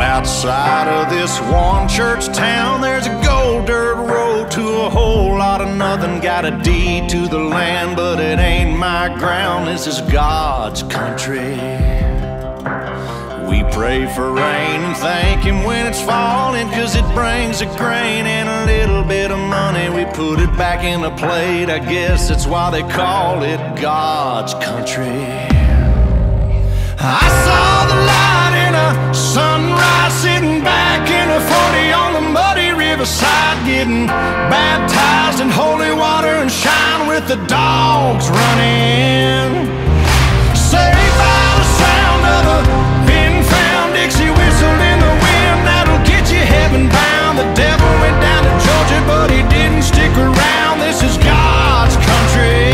Outside of this one church town, there's a gold dirt road to a whole lot of nothing. Got a deed to the land, but it ain't my ground. This is God's country. We pray for rain and thank Him when it's falling, 'cause it brings a grain and a little bit of money. We put it back in a plate, I guess that's why they call it God's country. I saw the light in a sunrise, sitting back in a 40 on the muddy riverside, getting baptized in holy water and shine with the dogs running. Saved by the sound of a pin-found Dixie whistle in the wind, that'll get you heaven bound. The devil went down to Georgia, but he didn't stick around. This is God's country.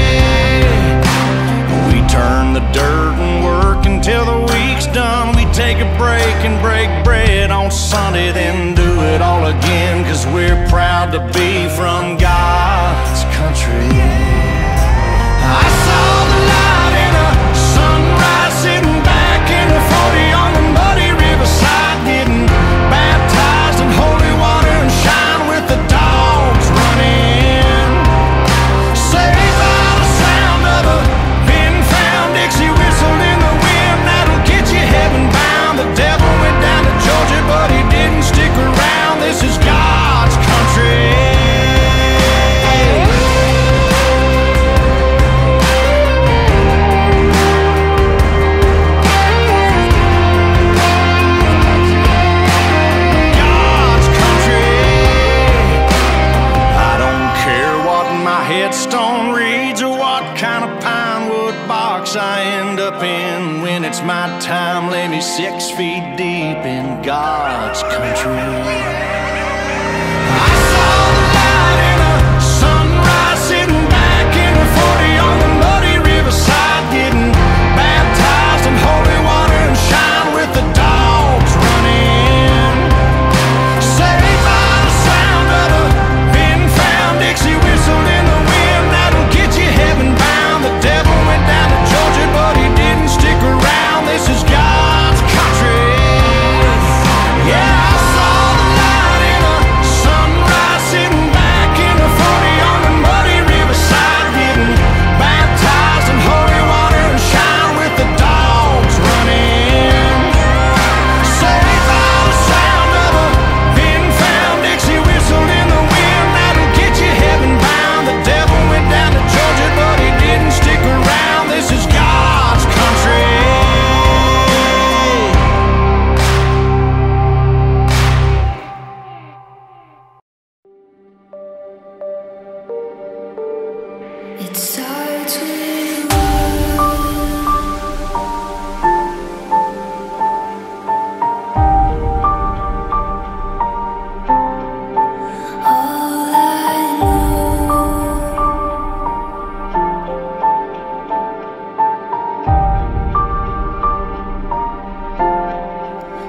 We turn the dirt and work until the week's done. We take a break and break bread on Sunday, then do it all again, 'cause we're proud to be from God's country. I saw the light in a sunrise, sitting back in a 40 on the muddy riverside, getting baptized in holy water and shine with the dogs running. Saved by the sound of a pin-found Dixie whistle in the wind, that'll get you heaven bound. The devil went down to Georgia, but he didn't stick around. This is God's country. God's country. I don't care what my headstone reads or what kind of pine wood box I end up in. When it's my time, lay me 6 feet deep in God's country. I saw the light in a sunrise, sitting back in a 40 on the muddy riverside, getting baptized in holy water and shine with the dogs running. Saved by the sound of a pin-found Dixie whistle in the wind, that'll get you heaven bound. The devil went down to Georgia, but he didn't stick around. This is God's country. Yeah, I saw the light in a sunrise, sitting back in a 40 on the muddy riverside, getting baptized in holy water and shine with the dogs running. Saved by the sound of a pin-found Dixie whistle in the wind, that'll get you heaven bound. The devil went down to Georgia, but he didn't stick around. This is God's country. It starts with all I know.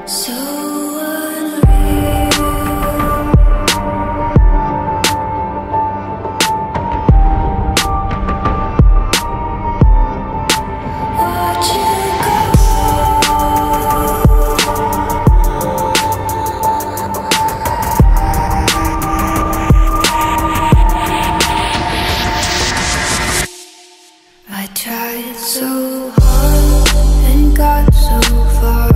So unreal. Watch it go. I tried so hard and got so far,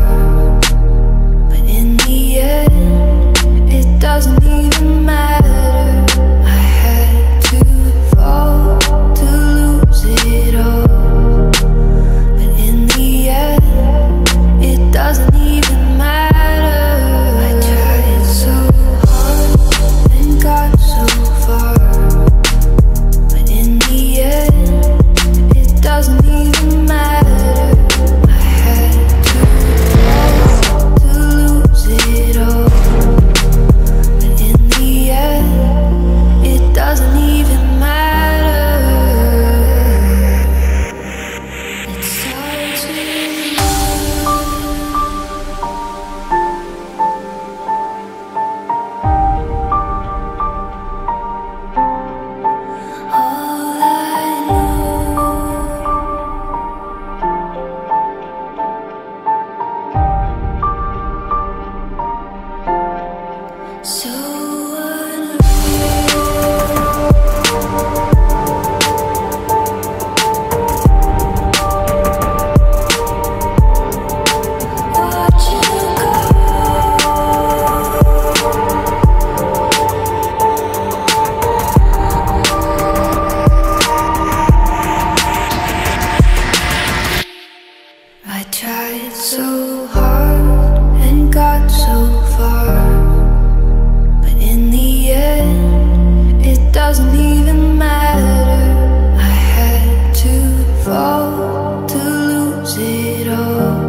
tried so hard and got so far, but in the end, it doesn't even matter. I had to fall to lose it all,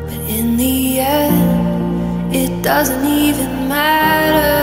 but in the end, it doesn't even matter.